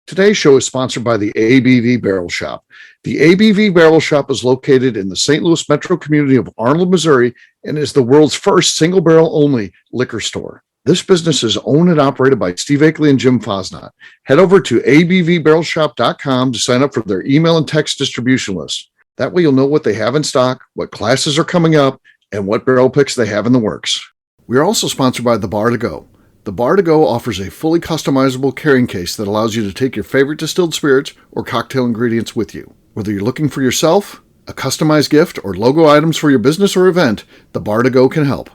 Today's show is sponsored by the ABV Barrel Shop. The ABV Barrel Shop is located in the St. Louis metro community of Arnold, Missouri, and is the world's first single barrel only liquor store. This business is owned and operated by Steve Akeley and Jim Fosnot. Head over to abvbarrelshop.com to sign up for their email and text distribution list. That way you'll know what they have in stock, what classes are coming up, and what barrel picks they have in the works. We are also sponsored by The Bar to Go. The Bar to Go offers a fully customizable carrying case that allows you to take your favorite distilled spirits or cocktail ingredients with you. Whether you're looking for yourself, a customized gift, or logo items for your business or event, The Bar to Go can help.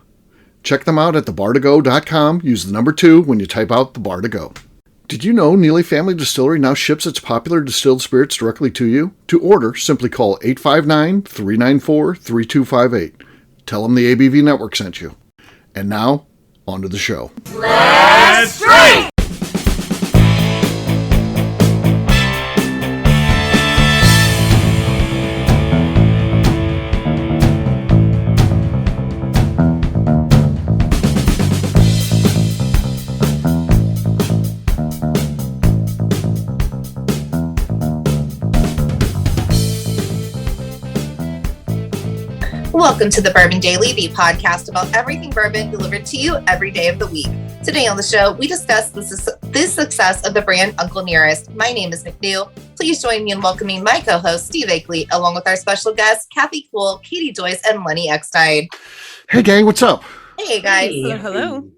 Check them out at thebar2go.com. Use the number 2 when you type out The Bar to Go. Did you know Neely Family Distillery now ships its popular distilled spirits directly to you? To order, simply call 859-394-3258. Tell them the ABV Network sent you. And now, on to the show. Let's drink! Welcome to the Bourbon Daily, the podcast about everything bourbon delivered to you every day of the week. Today on the show, we discuss the success of the brand Uncle Nearest. My name is McNew. Please join me in welcoming my co-host, Steve Akeley, along with our special guests, Kathy Kuhl, Katie Joyce, and Lenny Eckstein. Hey, gang, what's up? Hey, guys. Hey. Hello.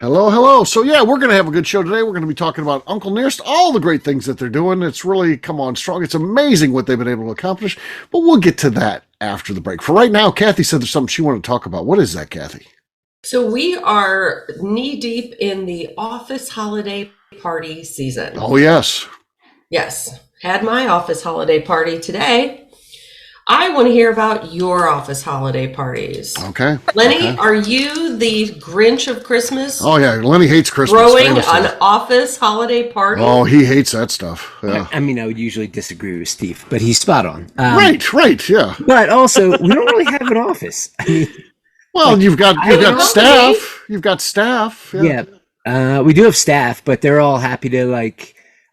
Hello. So, yeah, we're going to have a good show today. We're going to be talking about Uncle Nearest, all the great things that they're doing. It's really come on strong. It's amazing what they've been able to accomplish, but we'll get to that after the break. For right now, Kathy said there's something she wanted to talk about. What is that, Kathy? So we are knee deep in the office holiday party season. Oh, yes. Yes. Had my office holiday party today. I want to hear about your office holiday parties. Okay. Lenny, okay. Are you the Grinch of Christmas? Oh, yeah. Lenny hates Christmas. Throwing an office holiday party? Oh, he hates that stuff. Yeah. I mean, I would usually disagree with Steve, but he's spot on. Right, yeah. But also, we don't really have an office. I mean, well, you've got staff. You've got staff. Yeah. We do have staff, but they're all happy to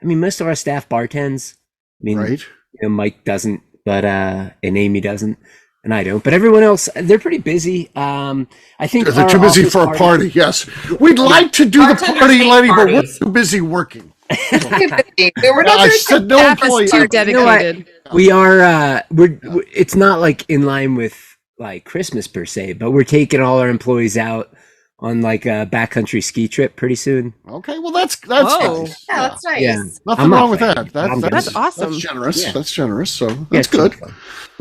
most of our staff bartends. I mean, right. Mike doesn't, but and Amy doesn't, and I don't. But everyone else, they're pretty busy. I think they're too busy for a party. Yes, we'd like to do the party, Lenny, but we're too busy working. I said no employee. Too dedicated. We are. It's not like in line with like Christmas per se, but we're taking all our employees out on like a backcountry ski trip pretty soon. Okay, well that's Whoa. nice. Yeah, that's nice. Yeah. Nothing wrong with that. That's awesome. That's generous. Yeah. That's generous. So that's Yeah, good.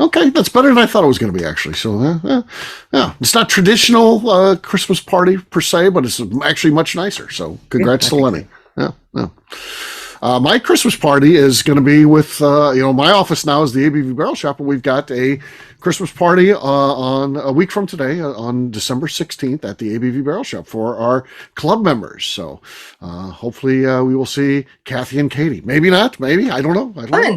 Okay, that's better than I thought it was going to be actually. So yeah, it's not traditional Christmas party per se, but it's actually much nicer. So congrats to Lenny. Yeah. My Christmas party is going to be with, my office now is the ABV Barrel Shop, and we've got a Christmas party on a week from today, on December 16th at the ABV Barrel Shop for our club members. So hopefully we will see Kathy and Katie. Maybe not. Maybe. I don't know.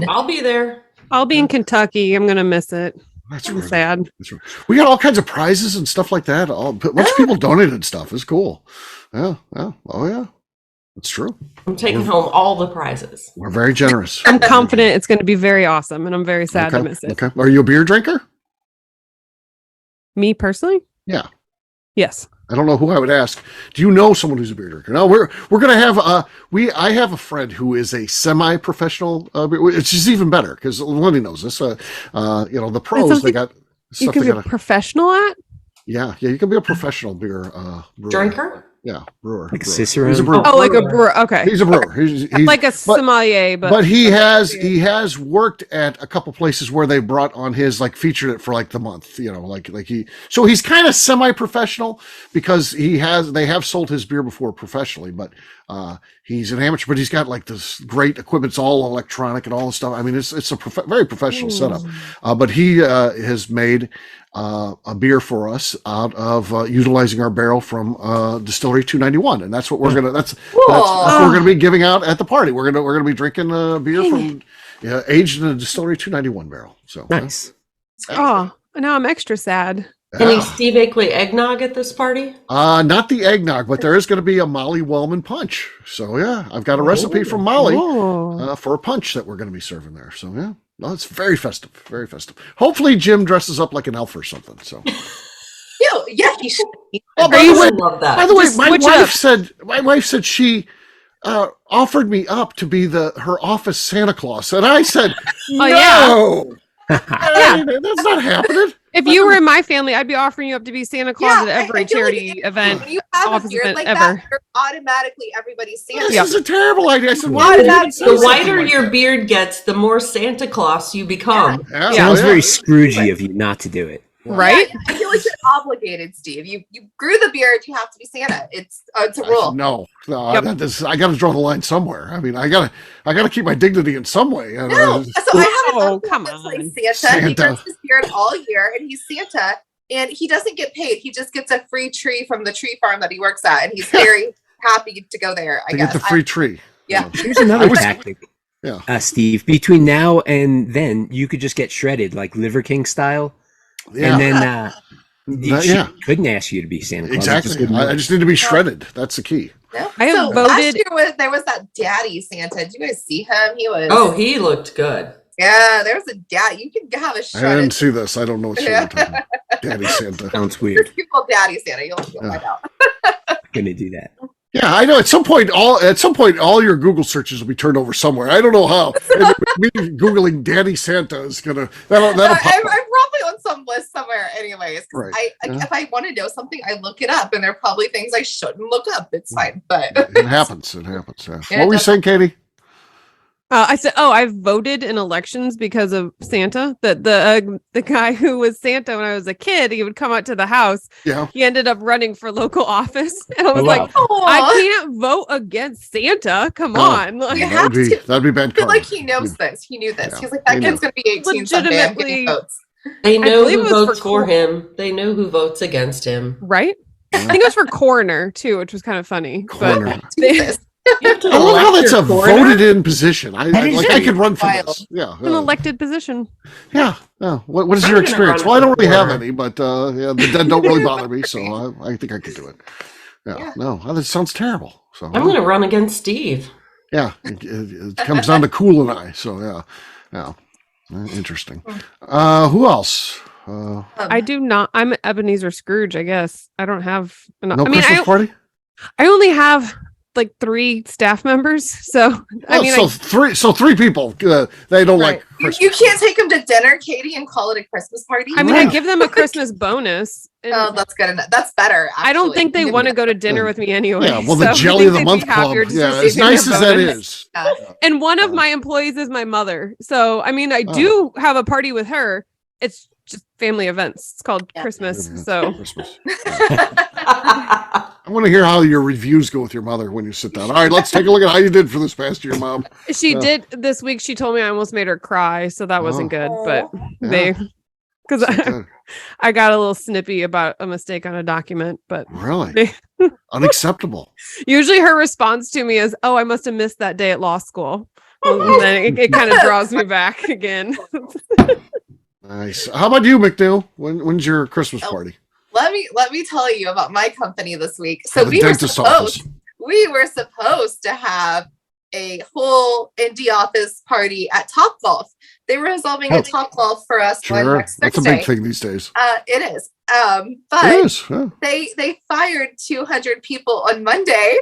I'll be there. I'll be in Kentucky. I'm going to miss it. That's I'm right. sad. That's right. We got all kinds of prizes and stuff like that. A bunch of people donated stuff. It's cool. Yeah. Oh, yeah. That's true. I'm taking home all the prizes. We're very generous. I'm confident it's going to be very awesome, and I'm very sad to miss it. Okay. Are you a beer drinker? Me personally? Yeah. Yes. I don't know who I would ask. Do you know someone who's a beer drinker? No, we're going to have I have a friend who is a semi-professional which is even better because Lenny knows this. The pros they got stuff You can be a professional at? Yeah, you can be a professional beer brewer. Drinker? Yeah, brewer. Like brewer. Cicerone? He's a brewer. Oh, like a brewer. Okay. He's a brewer. He's like a sommelier, but he has worked at a couple places where they brought on his featured it for the month, so he's kind of semi-professional because they have sold his beer before professionally, but he's an amateur, but he's got this great equipment. It's all electronic and all this stuff. I mean, it's a very professional setup, but he has made a beer for us out of utilizing our barrel from Distillery 291, and that's what we're gonna that's what we're gonna be giving out at the party. We're gonna be drinking beer from aged in a Distillery 291 barrel. So nice. Oh, now I'm extra sad. Can you Steve Akeley eggnog at this party? Not the eggnog, but there is going to be a Molly Wellman punch. So yeah, I've got a recipe from Molly for a punch that we're going to be serving there. So yeah, no, it's very festive, very festive. Hopefully Jim dresses up like an elf or something. So yeah, he should. oh, Love that. by the way, my wife said she offered me up to be her office Santa Claus, and I said no. That's not happening. If you were in my family, I'd be offering you up to be Santa Claus at every charity event. When you have a beard like that, you're automatically everybody's Santa. This is a terrible idea. I said, the whiter your beard gets, the more Santa Claus you become. Sounds very Scroogey of you not to do it. Right? Yeah, I feel like you're obligated, Steve. You grew the beard, you have to be Santa. It's a rule. No, I got to draw the line somewhere. I mean, I gotta keep my dignity in some way. No, so I have an uncle that's like Santa. He grows his beard all year, and he's Santa, and he doesn't get paid. He just gets a free tree from the tree farm that he works at, and he's very happy to go there. I guess get the free tree. Yeah. Here's another tactic. Yeah, Steve. Between now and then, you could just get shredded, like Liver King style. Yeah. And then she couldn't ask you to be Santa Claus. Exactly. I just need to be shredded. That's the key. Yeah. I have voted. Last year there was that daddy Santa. Did you guys see him? He looked good. Yeah, there was a dad. You can have a shredded. I didn't see this. I don't know what you're talking about. Daddy Santa. Sounds weird. People daddy Santa. You'll find out. I'm gonna do that. Yeah, I know. At some point, all your Google searches will be turned over somewhere. I don't know how. Me Googling Daddy Santa is gonna. That'll I'm probably on some list somewhere, anyways. Right. If I want to know something, I look it up, and there are probably things I shouldn't look up. It's fine, but it happens. It happens. Yeah. What were you saying, Katie? I said, I've voted in elections because of Santa. That the guy who was Santa when I was a kid, he would come out to the house. Yeah. He ended up running for local office, and I was like, I can't vote against Santa. Come on, like, that'd be bad. I feel like he knows this. He knew this. Yeah. He's like, that kid's gonna be 18 someday. I'm getting votes. They know who votes for him. They know who votes against him. Right? I think it was for coroner too, which was kind of funny. Coroner. But I love how that's a voted-in position. I could run for this. Yeah, an elected position. Yeah. What is your experience? Well, I don't really have any, but the dead don't really bother me, so I think I could do it. Yeah. No, that sounds terrible. So I'm going to run against Steve. Yeah, it comes down to Cool and I. So yeah. Interesting. Who else? I do not. I'm Ebenezer Scrooge. I guess I don't have. Christmas party. I only have like 3 staff members, so three people. They don't like Christmas. You can't take them to dinner, Katie, and call it a Christmas party. I mean, I give them a Christmas bonus. That's good enough. That's better. Actually. I don't think they want to go to dinner with me anyway. Yeah, well, the Jelly of the Month Club. Yeah, as nice as that is. Yeah. And one of my employees is my mother, so I mean, I do have a party with her. It's just family events. It's called Christmas. So. Christmas. I want to hear how your reviews go with your mother when you sit down. All right, let's take a look at how you did for this past year, Mom. She did this week. She told me I almost made her cry, so that wasn't good. But because I got a little snippy about a mistake on a document. But really unacceptable. Usually, her response to me is, "Oh, I must have missed that day at law school." And then it kind of draws me back again. Nice. How about you, McNew? When's your Christmas party? Let me tell you about my company this week. So we were supposed to have a whole indie office party at Topgolf. They were resolving a Topgolf for us next That's Thursday. A big thing these days. It is. But it is. Yeah. They fired 200 people on Monday.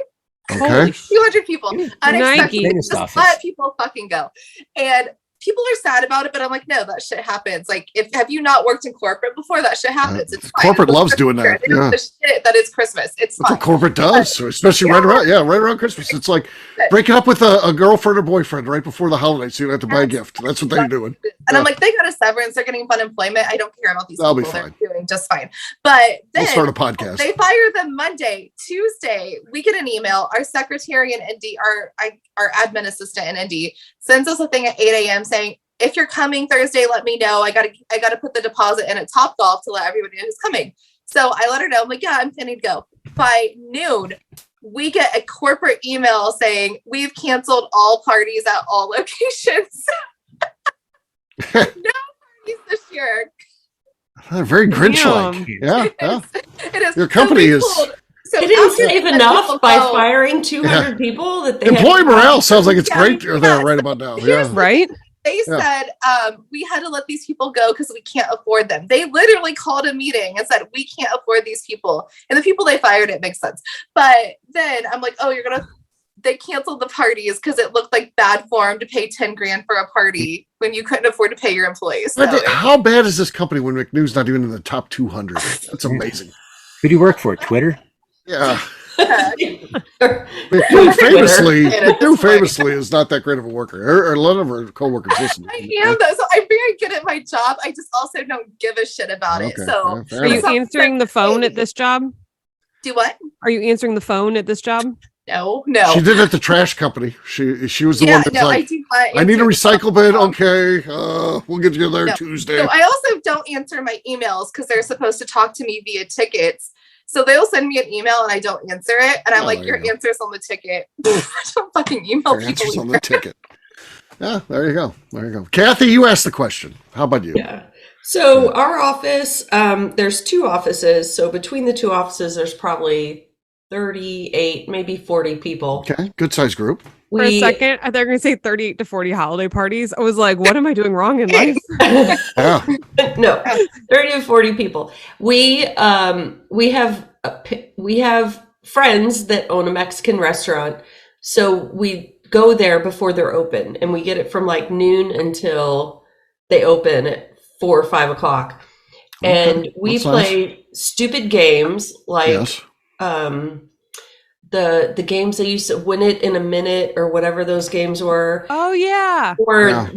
Okay. 200 people. Unexpectedly. Just let people fucking go. And people are sad about it, but I'm like, no, that shit happens. Like, have you not worked in corporate before? That shit happens. It's fine. Corporate loves doing that. They don't give a shit that it's Christmas. It's fine. That's what corporate does, especially right around Christmas. It's like breaking up with a girlfriend or boyfriend right before the holidays, so you don't have to buy a gift. That's what they're doing. And I'm like, they got a severance. They're getting unemployment. I don't care about these That'll people. Be fine. They're doing just fine. But then we'll start a podcast. They fire them Monday. Tuesday, we get an email. Our secretary in Indy, our admin assistant in Indy, sends us a thing at 8 a.m. saying, if you're coming Thursday, let me know. I gotta put the deposit in at Topgolf to let everybody know who's coming. So I let her know. I'm like, yeah, I'm planning to go. By noon, we get a corporate email saying we've canceled all parties at all locations. No parties this year. Very Grinch-like. Damn. Yeah. It is. Your company is. So They didn't after save that, enough people by go, firing 200 people that they Employee had- morale sounds like it's Yeah, great there yes. right about now. Here's Yeah. Right? They Yeah. said we had to let these people go because we can't afford them. They literally called a meeting and said we can't afford these people. And the people they fired, it makes sense. But then I'm like, oh, they canceled the parties because it looked like bad form to pay 10 grand for a party when you couldn't afford to pay your employees. So, But how bad is this company when McNew's not even in the top 200? That's amazing. Who do you work for? Twitter? Yeah. Twitter. McNew famously is not that great of a worker. Or a lot of our co-workers listen. I am though, so I'm very good at my job. I just also don't give a shit about it. Okay, So yeah, fair Are you enough. answering the phone at this job? do what? Are you answering the phone at this job? No. She did it at the trash company. She was the Yeah, one that's no, like, I do not. I need a answer the recycle bin. phone. Okay, we'll get you there No. Tuesday. So I also don't answer my emails because they're supposed to talk to me via tickets. So they'll send me an email and I don't answer it. And I'm Oh, like, there your you go. answer's on the ticket. I don't fucking email Your people. answer's on either. the ticket. Yeah, there you go. Kathy, you asked the question. How about you? Yeah. So our office, there's 2 offices. So between the 2 offices, there's probably 38, maybe 40 people. Okay, good size group. For a second, I thought you were going to say 38 to 40 holiday parties. I was like, what am I doing wrong in life? Yeah. No, 30 to 40 people. We have friends that own a Mexican restaurant, so we go there before they're open, and we get it from like noon until they open at 4 or 5 o'clock. And we That's play stupid games like Yes. the games they used to Win It in a Minute or whatever those games were. Oh, yeah. Or Yeah.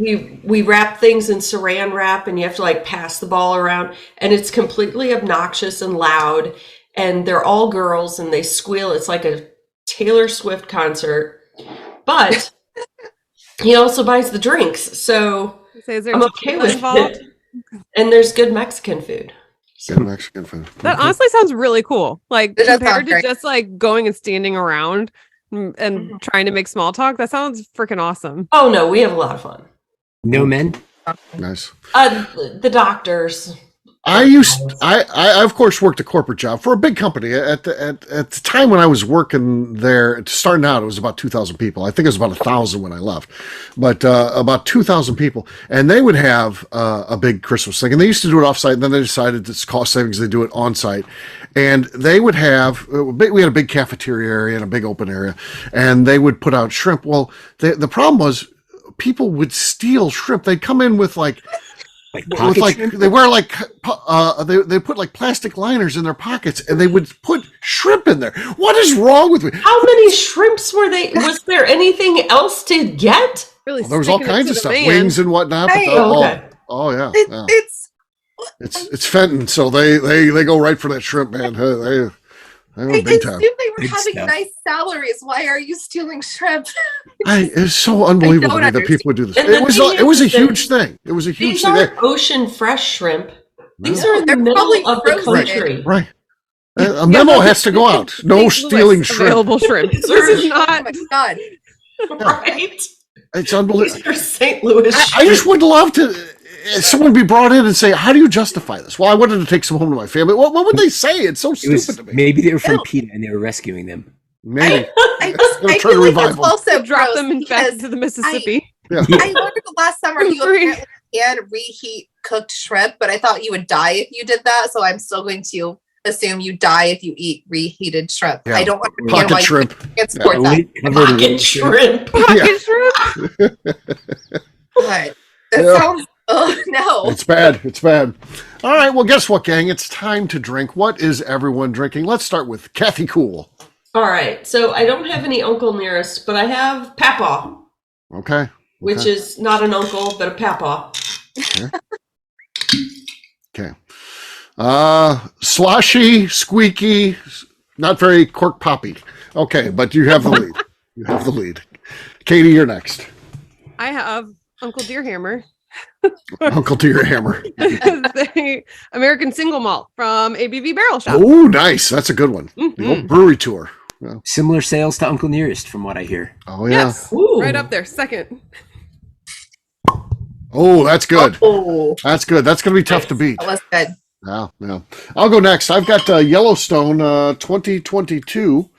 we wrap things in saran wrap and you have to like pass the ball around, and it's completely obnoxious and loud, and they're all girls and they squeal. It's like a Taylor Swift concert, but he also buys the drinks, so Is there I'm okay tequila with involved? it. And there's good Mexican food. Good Mexican food. That honestly sounds really cool. Like It does compared sound to great. just like going and standing around and Mhm. trying to make small talk. That sounds freaking awesome. Oh no, we have a lot of fun. No men? Nice. The doctors. I of course worked a corporate job for a big company. At the time when I was working there, starting out, it was about 2,000 people. I think it was about 1,000 when I left, but about 2,000 people. And they would have a big Christmas thing, and they used to do it offsite. And then they decided it's cost savings; they do it on site. And they would have we had a big cafeteria area and a big open area, and they would put out shrimp. Well, the problem was people would steal shrimp. They'd come in with like Pocket shrimp? they wear like they put like plastic liners in their pockets, and they would put shrimp in there. What is wrong with me? How many shrimps were they? Was there anything else to get? Really, There was all sticking it kinds to of the stuff, man. wings and whatnot. But Hey. Okay. oh yeah, It, yeah. It's It's Fenton, so they go right for that shrimp, man. They I go big time. assumed they were Big having stuff. nice salaries. Why are you stealing shrimp? It's so unbelievable to me that people would do this. And the thing It was a is that huge thing. It was a huge These thing. aren't ocean fresh shrimp. These No. are in the They're probably middle of the frozen. country. Right. A memo has to go out. No St. Louis stealing shrimp. Available shrimp. This is Oh not. my god! Right? It's unbelievable. These are St. Louis I just would love to someone be brought in and say, "How do you justify this?" Well, I wanted to take some home to my family. What would they say? It's so It stupid was, to me. maybe they were from No. PETA and they were rescuing them. Maybe. I Gonna try to feel like revive that's them. also Drop gross them in back because to the Mississippi. Yeah. I learned last summer you Free. apparently can reheat cooked shrimp, but I thought you would die if you did that. So I'm still going to assume you die if you eat reheated shrimp. Yeah. I don't understand Pocket why shrimp. you can't support that. Wait, covered in pocket wood shrimp. Pocket shrimp. But that Yeah. sounds. Oh no! It's bad. It's bad. All right. Well, guess what, gang? It's time to drink. What is everyone drinking? Let's start with Kathy Cool. All right. So I don't have any uncle nearest, but I have Papa, Okay. which is not an uncle, but a Papa. Okay. Sloshy, squeaky, not very cork poppy. Okay, but you have the lead. You have the lead. Katie, you're next. I have Uncle Deerhammer. Uncle to your hammer. The American single malt from ABV Barrel Shop. Oh, nice. That's a good one. The Mhm. old brewery tour. Yeah. Similar sales to Uncle Nearest, from what I hear. Oh, yeah. Yes, Ooh. right up there. Second. Oh, that's good. Oh, That's good. That's going to be tough to beat. that was good. Yeah. I'll go next. I've got Yellowstone 2022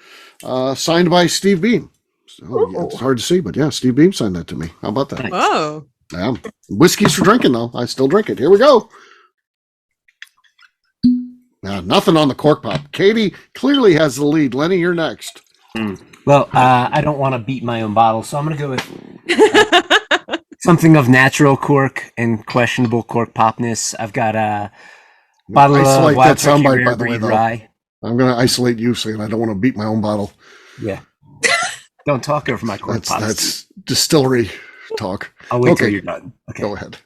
signed by Steve Beam. So, yeah, it's hard to see, but yeah, Steve Beam signed that to me. How about that? Nice. Oh. Yeah. Whiskey's for drinking, though. I still drink it. Here we go. Nothing on the cork pop. Katie clearly has the lead. Lenny, you're next. Well, I don't want to beat my own bottle, so I'm going to go with something of natural cork and questionable cork popness. I've got a bottle of Wild Turkey Rare Breed Rye. I'm going to isolate you, saying I don't want to beat my own bottle. Yeah. Don't talk over my cork pops. That's distillery talk. I'll wait till you're done. Okay. Go ahead.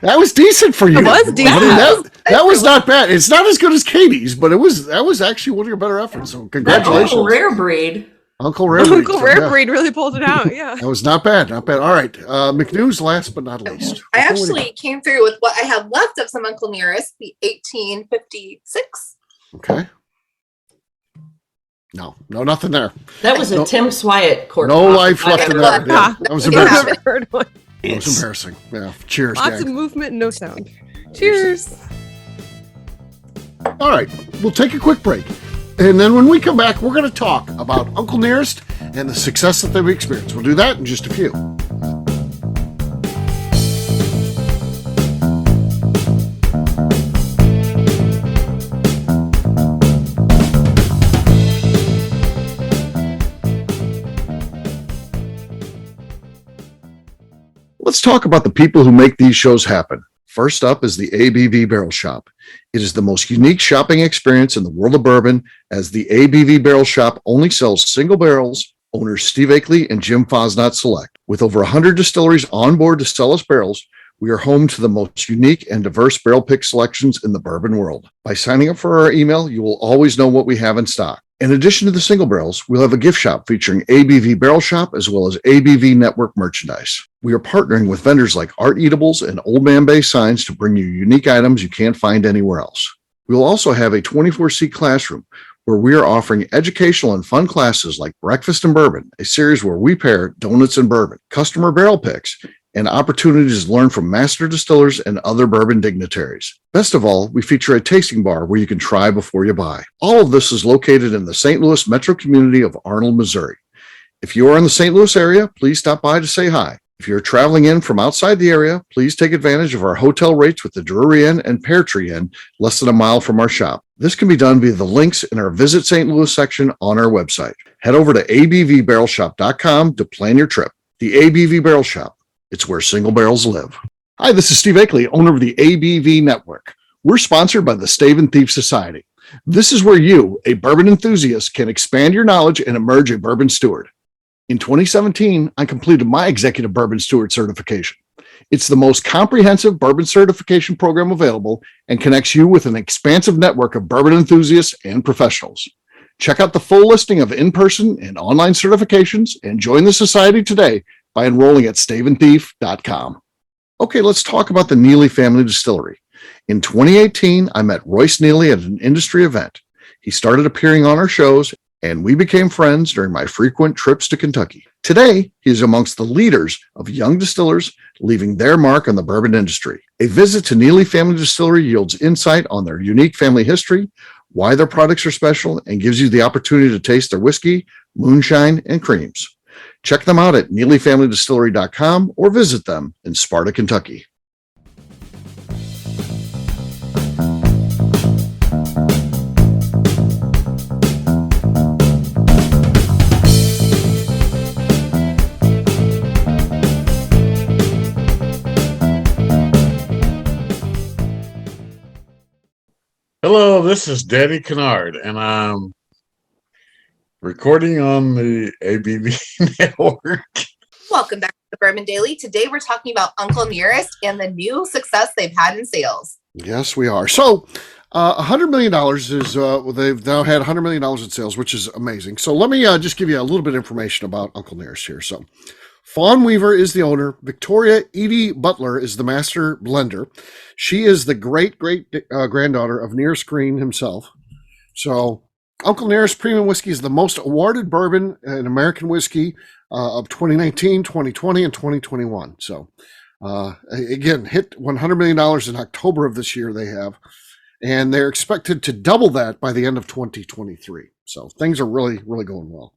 That was decent for you. It was decent. I mean, that was not bad. It's not as good as Katie's, but that was actually one of your better efforts. So congratulations. Uncle Rare Breed. Uncle Rare Breed really pulled it out. Yeah. That was not bad. Not bad. All right. McNew's last but not least. I actually came through with what I had left of some Uncle Nearest, the 1856. Okay. No, nothing there. That was a Tim Swyatt cork. No life left in that. Yeah, that was embarrassing. That It's was embarrassing. Yeah. Cheers, lots gang. of movement, no sound. Cheers. All right. We'll take a quick break. And then when we come back, we're going to talk about Uncle Nearest and the success that they've experienced. We'll do that in just a few. Let's talk about the people who make these shows happen. First up is the ABV Barrel Shop. It is the most unique shopping experience in the world of bourbon, as the ABV Barrel Shop only sells single barrels. Owners Steve Akeley and Jim Fosnot select. With over 100 distilleries on board to sell us barrels, we are home to the most unique and diverse barrel pick selections in the bourbon world. By signing up for our email, you will always know what we have in stock. In addition to the single barrels, we'll have a gift shop featuring ABV Barrel Shop as well as ABV Network merchandise. We are partnering with vendors like Art Eatables and Old Man Bay Signs to bring you unique items you can't find anywhere else. We will also have a 24-seat classroom where we are offering educational and fun classes like Breakfast and Bourbon, a series where we pair donuts and bourbon, customer barrel picks, and opportunities to learn from master distillers and other bourbon dignitaries. Best of all, we feature a tasting bar where you can try before you buy. All of this is located in the St. Louis metro community of Arnold, Missouri. If you are in the St. Louis area, please stop by to say hi. If you're traveling in from outside the area, please take advantage of our hotel rates with the Drury Inn and Pear Tree Inn, less than a mile from our shop. This can be done via the links in our Visit St. Louis section on our website. Head over to abvbarrelshop.com to plan your trip. The ABV Barrel Shop. It's where single barrels live. Hi, this is Steve Akeley, owner of the ABV Network. We're sponsored by the Stave and Thief Society. This is where you, a bourbon enthusiast, can expand your knowledge and emerge a bourbon steward. In 2017, I completed my Executive Bourbon Steward certification. It's the most comprehensive bourbon certification program available and connects you with an expansive network of bourbon enthusiasts and professionals. Check out the full listing of in-person and online certifications and join the society today by enrolling at staveandthief.com. Okay, let's talk about the Neely Family Distillery. In 2018, I met Royce Neely at an industry event. He started appearing on our shows, and we became friends during my frequent trips to Kentucky. Today, he is amongst the leaders of young distillers leaving their mark on the bourbon industry. A visit to Neely Family Distillery yields insight on their unique family history, why their products are special, and gives you the opportunity to taste their whiskey, moonshine, and creams. Check them out at NeelyFamilyDistillery.com or visit them in Sparta, Kentucky. Hello, this is Daddy Kennard, and I'm recording on the ABV Network. Welcome back to the Bourbon Daily. Today we're talking about Uncle Nearest and the new success they've had in sales. Yes, we are. So, $100 million is, they've now had $100 million in sales, which is amazing. So let me just give you a little bit of information about Uncle Nearest here. So, Fawn Weaver is the owner. Victoria Edie Butler is the master blender. She is the great granddaughter of Nearest Green himself. So Uncle Nearest Premium Whiskey is the most awarded bourbon in American whiskey of 2019, 2020, and 2021. So Again, hit $100 million in October of this year. They have, and they're expected to double that by the end of 2023. So things are really, really going well.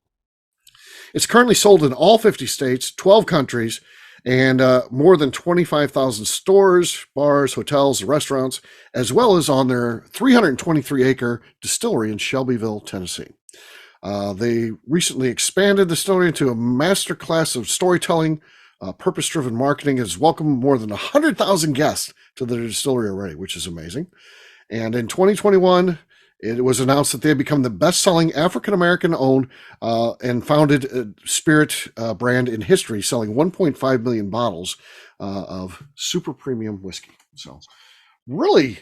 It's currently sold in all 50 states, 12 countries, and more than 25,000 stores, bars, hotels, restaurants, as well as on their 323-acre distillery in Shelbyville, Tennessee. They recently expanded the distillery into a master class of storytelling, purpose-driven marketing, has welcomed more than 100,000 guests to the distillery already, which is amazing. And in 2021, it was announced that they had become the best-selling African-American owned and founded spirit brand in history, selling 1.5 million bottles of super premium whiskey. So really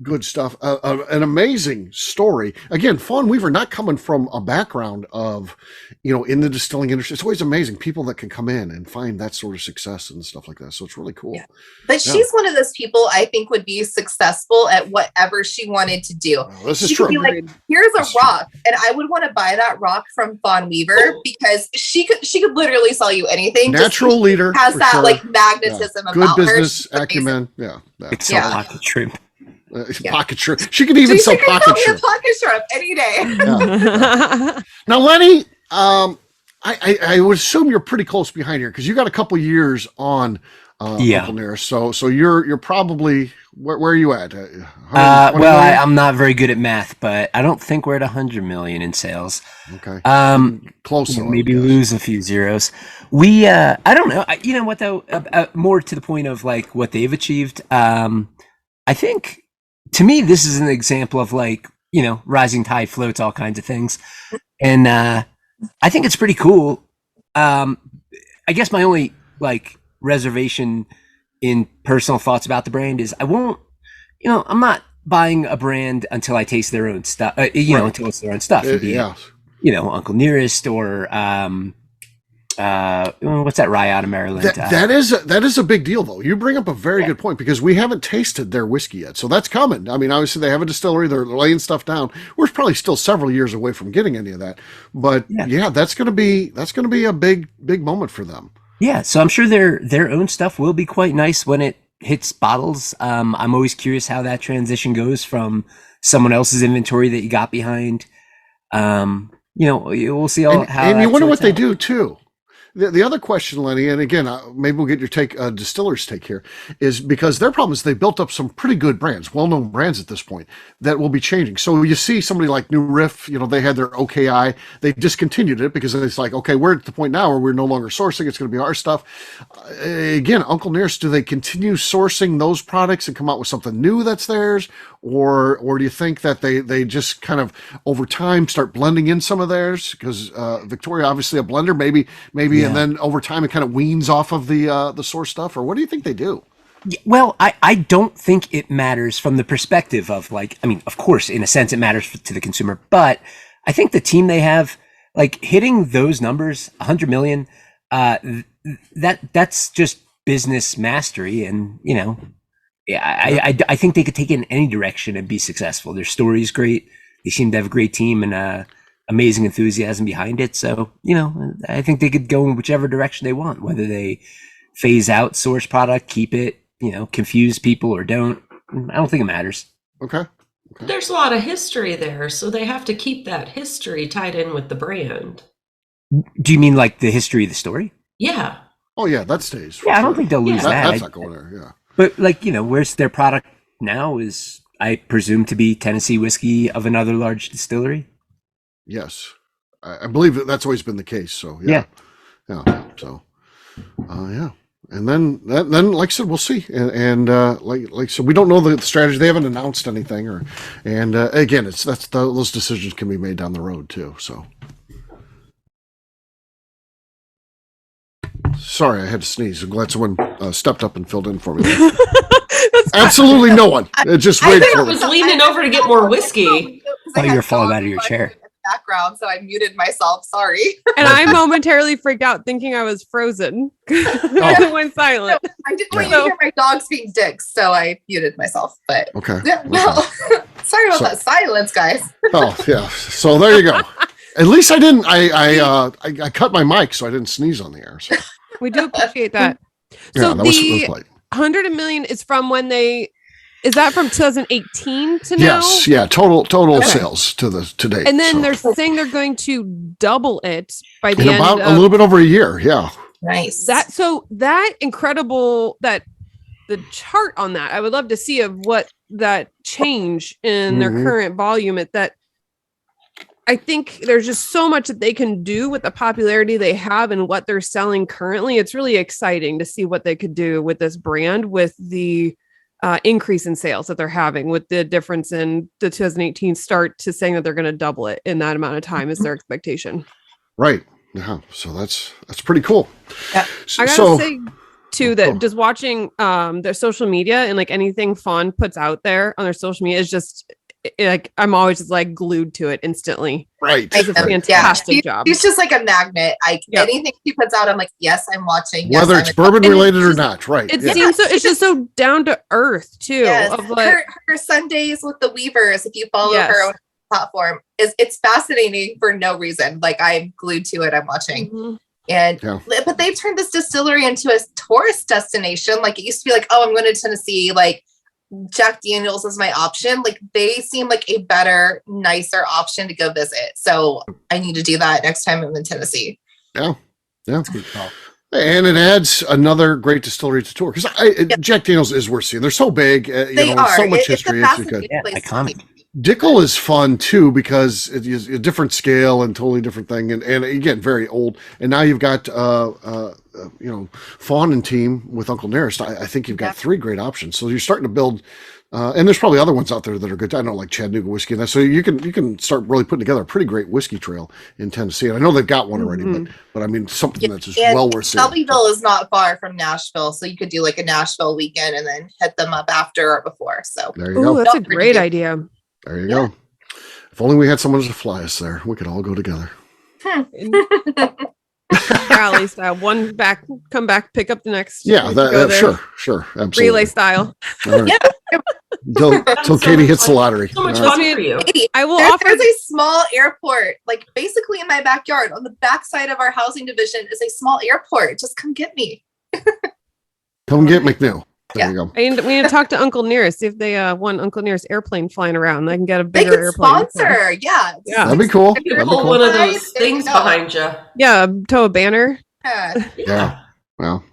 good stuff. An amazing story. Again, Fawn Weaver not coming from a background of, in the distilling industry. It's always amazing people that can come in and find that sort of success and stuff like that. So it's really cool. Yeah. But she's one of those people I think would be successful at whatever she wanted to do. Oh, this is she true. Could be like, here's a rock, and I would want to buy that rock from Fawn Weaver because she could literally sell you anything. Natural leader has that sure. like magnetism Good about business her. acumen. Yeah. It's a pocket shrimp. Pocket shrimp. She could even sell pocket shrimp. Pocket shrimp any day. Yeah. Now, Lenny, I would assume you're pretty close behind here because you got a couple years on Uncle Nearest. So you're probably where are you at? I'm not very good at math, but I don't think we're at 100 million in sales. Okay. Close. Maybe lose a few zeros. We I don't know. You know what though? More to the point of like what they've achieved. I think. To me, this is an example of rising tide floats all kinds of things. And I think it's pretty cool. I guess my only reservation in personal thoughts about the brand is I'm not buying a brand until I taste their own stuff, until it's their own stuff. Uncle Nearest or what's that rye out of Maryland? That is a big deal, though. You bring up a very good point because we haven't tasted their whiskey yet, so that's coming. I mean, obviously they have a distillery; they're laying stuff down. We're probably still several years away from getting any of that, but that's going to be a big moment for them. Yeah, so I'm sure their own stuff will be quite nice when it hits bottles. I'm always curious how that transition goes from someone else's inventory that you got behind. We'll see how. And you wonder what they do too. The other question, Lenny, and again, maybe we'll get your take, distiller's take here, is because their problem is they built up some pretty good brands, well-known brands at this point, that will be changing. So you see somebody like New Riff, they had their OKI, they discontinued it because it's like, okay, we're at the point now where we're no longer sourcing, it's going to be our stuff. Again, Uncle Nearest, do they continue sourcing those products and come out with something new that's theirs? Or do you think that they just kind of over time start blending in some of theirs? Because Victoria, obviously a blender, maybe, and then over time it kind of weans off of the source stuff. Or what do you think they do? Well, I don't think it matters from the perspective of of course, in a sense, it matters to the consumer. But I think the team they have, hitting those numbers, 100 million, that's just business mastery, and I think they could take it in any direction and be successful. Their story is great. They seem to have a great team and amazing enthusiasm behind it. So, I think they could go in whichever direction they want, whether they phase out source product, keep it, confuse people or don't. I don't think it matters. Okay. There's a lot of history there, so they have to keep that history tied in with the brand. Do you mean the history of the story? Yeah. Oh, yeah, that stays. Yeah, I don't think they'll lose that. That's not going there, yeah. But where's their product now is, I presume, to be Tennessee whiskey of another large distillery? Yes. I believe that's always been the case. So, yeah. So, yeah. And then, like I said, we'll see. And like I said, we don't know the strategy. They haven't announced anything. Again, those decisions can be made down the road, too. So. Sorry, I had to sneeze. I'm glad someone stepped up and filled in for me. Absolutely no one. Just wait for me. I was leaning over to get more whiskey. Oh, you're falling out of your chair. Background, so I muted myself. Sorry. And I momentarily freaked out, thinking I was frozen. It went silent. No, I didn't want you to hear my dogs being dicks, so I muted myself. But okay. Sorry about that silence, guys. Oh yeah. So there you go. At least I didn't. I cut my mic, so I didn't sneeze on the air. So. We do appreciate that. So that was the like 100 million is from when is that from 2018 to now? yes, yeah, total sales to date. And then they're saying they're going to double it by the in end about of a little bit over a year. Yeah, Nice. that incredible the chart on that. I would love to see of what that change in their current volume at that. I think there's just so much that they can do with the popularity they have and what they're selling currently. It's really exciting to see what they could do with this brand with the increase in sales that they're having, with the difference in the 2018 start to saying that they're going to double it in that amount of time is their expectation. right. Yeah, so that's pretty cool. Yeah. I gotta say too that just watching their social media and like anything Fawn puts out there on their social media is just like I'm always just like glued to it instantly. Right. It's a fantastic job. He's just like a magnet. Anything he puts out, I'm like, yes, I'm watching. Whether yes, it's bourbon related or not, right? It seems so. It's just so down to earth too. Yes. Of like Her Sundays with the Weavers. If you follow her on platform, it's fascinating for no reason. Like I'm glued to it. I'm watching. And but they've turned this distillery into a tourist destination. Like it used to be like, oh, I'm going to Tennessee. Like Jack Daniels is my option. Like they seem like a better, nicer option to go visit. So I need to do that next time I'm in Tennessee. Yeah. That's a good call. And it adds another great distillery to tour because Jack Daniels is worth seeing. They're so big, They are. so much history. It's good. Iconic. Dickel is fun too because it is a different scale and totally different thing, and again very old. And now you've got Fawn and team with Uncle Nearest. I think you've got three great options. So you're starting to build, and there's probably other ones out there that are good. I know like Chattanooga whiskey and that. So you can start really putting together a pretty great whiskey trail in Tennessee. And I know they've got one already, but I mean something that's just well worth seeing. Shelbyville is not far from Nashville, so you could do like a Nashville weekend and then hit them up after or before. So there you go. That's a great idea. There you go. If only we had someone to fly us there, we could all go together. Rally style. One back, come back, pick up the next. Yeah, sure, absolutely. Relay style. All right. Till Katie hits the lottery. So much fun for you. I will There's a small airport, like basically in my backyard. On the backside of our housing division is a small airport. Just come get me. Come get McNew. There you go. We need to talk to Uncle Nearest, see if they want Uncle Nearest airplane flying around. They can get a bigger airplane. Sponsor, yeah. That'd be cool. Pull one of those things behind you. Yeah, tow a banner. Yeah. Well.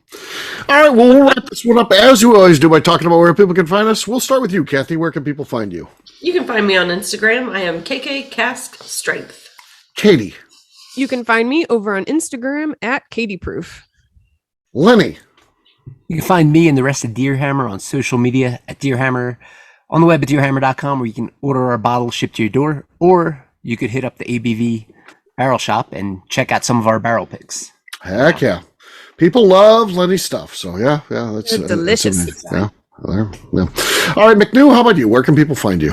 All right. Well, we'll wrap this one up as we always do by talking about where people can find us. We'll start with you, Kathy. Where can people find you? You can find me on Instagram. I am KK Cask Strength. Katie. You can find me over on Instagram at Katie Proof. Lenny. You can find me and the rest of Deerhammer on social media at Deerhammer, on the web at deerhammer.com, where you can order our bottles shipped to your door, or you could hit up the ABV Barrel Shop and check out some of our barrel picks. Heck yeah. People love Lenny's stuff. So yeah, that's delicious. Yeah. All right, McNew, how about you? Where can people find you?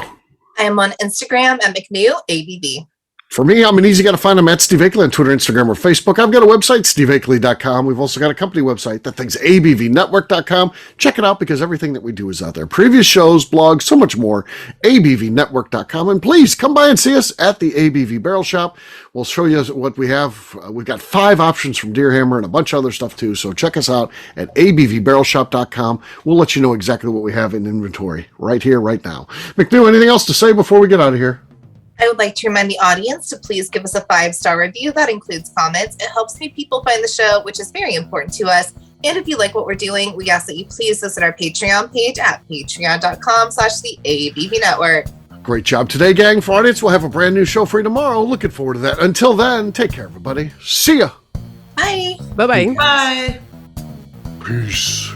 I am on Instagram at McNew ABV. For me, I'm an easy guy to find. I'm at Steve Akeley on Twitter, Instagram, or Facebook. I've got a website, steveakeley.com. We've also got a company website. That thing's abvnetwork.com. Check it out because everything that we do is out there. Previous shows, blogs, so much more. abvnetwork.com. And please come by and see us at the ABV Barrel Shop. We'll show you what we have. We've got 5 options from Deerhammer and a bunch of other stuff too. So check us out at abvbarrelshop.com. We'll let you know exactly what we have in inventory right here, right now. McNew, anything else to say before we get out of here? I would like to remind the audience to please give us a 5-star review. That includes comments. It helps new people find the show, which is very important to us. And if you like what we're doing, we ask that you please visit our Patreon page at patreon.com/the ABV Network. Great job today, gang. For audience, we'll have a brand new show for you tomorrow. Looking forward to that. Until then, take care, everybody. See ya. Bye. Bye-bye. Bye. Peace.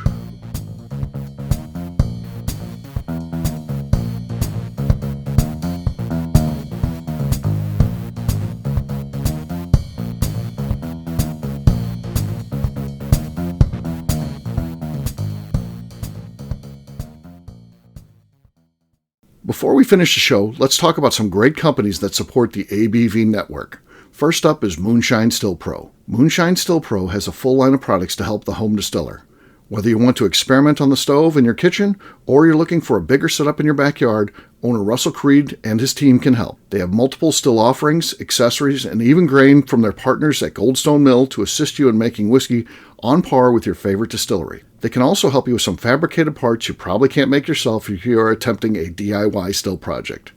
Before we finish the show, let's talk about some great companies that support the ABV network. First up is Moonshine Still Pro. Moonshine Still Pro has a full line of products to help the home distiller. Whether you want to experiment on the stove in your kitchen or you're looking for a bigger setup in your backyard, owner Russell Creed and his team can help. They have multiple still offerings, accessories, and even grain from their partners at Goldstone Mill to assist you in making whiskey on par with your favorite distillery. They can also help you with some fabricated parts you probably can't make yourself if you are attempting a DIY still project.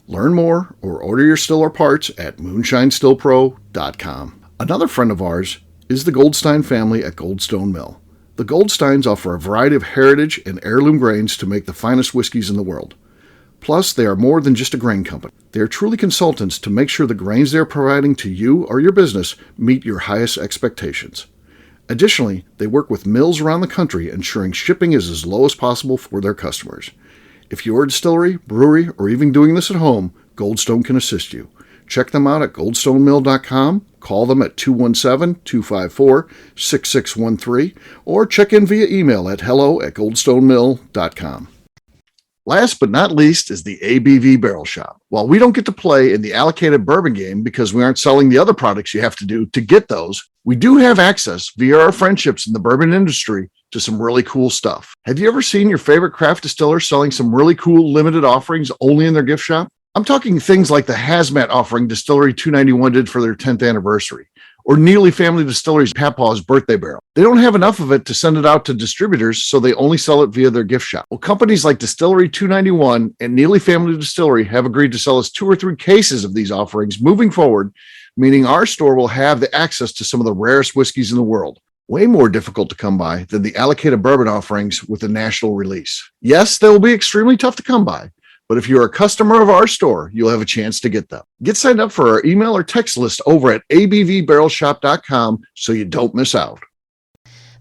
Learn more or order your still or parts at moonshinestillpro.com. Another friend of ours is the Goldstein family at Goldstone Mill. The Goldsteins offer a variety of heritage and heirloom grains to make the finest whiskeys in the world. Plus, they are more than just a grain company. They are truly consultants to make sure the grains they are providing to you or your business meet your highest expectations. Additionally, they work with mills around the country, ensuring shipping is as low as possible for their customers. If you're a distillery, brewery, or even doing this at home, Goldstone can assist you. Check them out at goldstonemill.com, call them at 217-254-6613, or check in via email at hello@goldstonemill.com. Last but not least is the ABV Barrel Shop. While we don't get to play in the allocated bourbon game because we aren't selling the other products you have to do to get those, we do have access via our friendships in the bourbon industry to some really cool stuff. Have you ever seen your favorite craft distiller selling some really cool limited offerings only in their gift shop? I'm talking things like the Hazmat offering Distillery 291 did for their 10th anniversary, or Neely Family Distillery's Papaw's birthday barrel. They don't have enough of it to send it out to distributors, so they only sell it via their gift shop. Well, companies like Distillery 291 and Neely Family Distillery have agreed to sell us 2 or 3 cases of these offerings moving forward, meaning our store will have the access to some of the rarest whiskeys in the world. Way more difficult to come by than the allocated bourbon offerings with a national release. Yes, they will be extremely tough to come by, but if you're a customer of our store, you'll have a chance to get them. Get signed up for our email or text list over at abvbarrelshop.com so you don't miss out.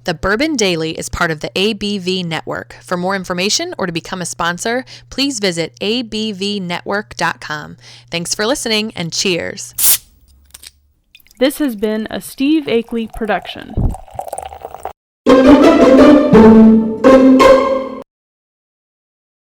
The Bourbon Daily is part of the ABV Network. For more information or to become a sponsor, please visit abvnetwork.com. Thanks for listening and cheers. This has been a Steve Akeley production.